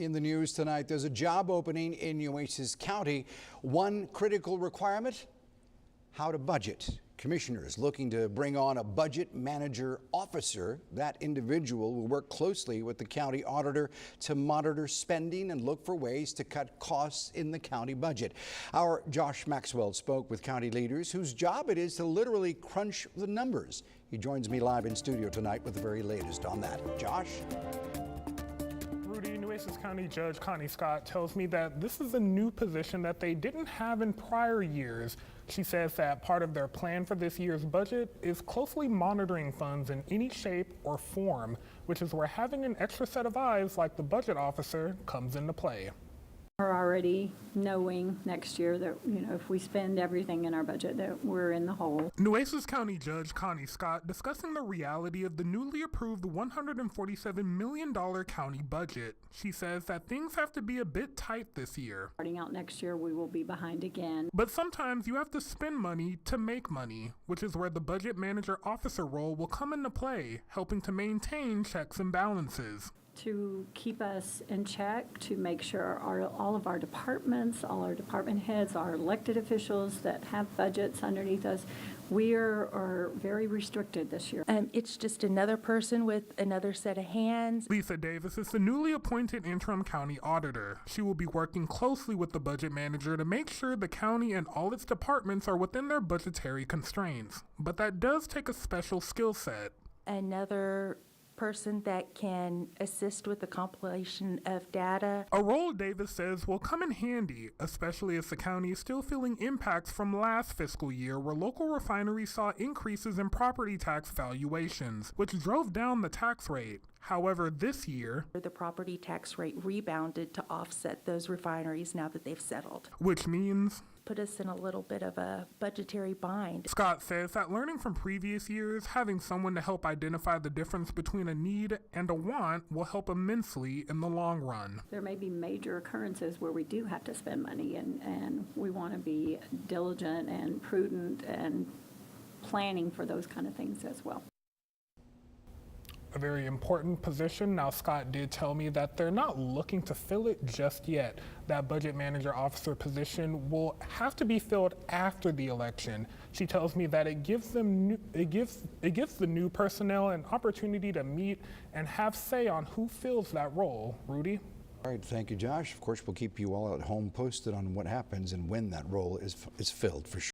In the news tonight, there's a job opening in Nueces County. One critical requirement, how to budget. Commissioners looking to bring on a budget manager officer. That individual will work closely with the county auditor to monitor spending and look for ways to cut costs in the county budget. Our Josh Maxwell spoke with county leaders whose job it is to literally crunch the numbers. He joins me live in studio tonight with the very latest on that. Josh? Nueces County Judge Connie tells me that this is a new position that they didn't have in prior years. She says that part of their plan for this year's budget is closely monitoring funds in any shape or form, which is where having an extra set of eyes like the budget officer comes into play. We're already knowing next year that, if we spend everything in our budget, that we're in the hole. Nueces County Judge Connie discussing the reality of the newly approved $147 million county budget. She says that things have to be a bit tight this year. Starting out next year, we will be behind again. But sometimes you have to spend money to make money, which is where the budget manager officer role will come into play, helping to maintain checks and balances. To keep us in check, to make sure all of our departments, all our department heads, our elected officials that have budgets underneath us, we are very restricted this year. It's just another person with another set of hands. Lisa Davis is the newly appointed Interim County Auditor. She will be working closely with the budget manager to make sure the county and all its departments are within their budgetary constraints. But that does take a special skill set. Another person that can assist with the compilation of data. A role Davis says will come in handy, especially as the county is still feeling impacts from last fiscal year where local refineries saw increases in property tax valuations, which drove down the tax rate. However, this year, the property tax rate rebounded to offset those refineries now that they've settled. Which means put us in a little bit of a budgetary bind. Scott says that learning from previous years, having someone to help identify the difference between a need and a want will help immensely in the long run. There may be major occurrences where we do have to spend money, and we want to be diligent and prudent and planning for those kind of things as well. A very important position. Now, Scott did tell me that they're not looking to fill it just yet. That budget manager officer position will have to be filled after the election. She tells me that it gives the new personnel an opportunity to meet and have say on who fills that role. Rudy? All right, thank you, Josh. Of course, we'll keep you all at home posted on what happens and when that role is filled for sure.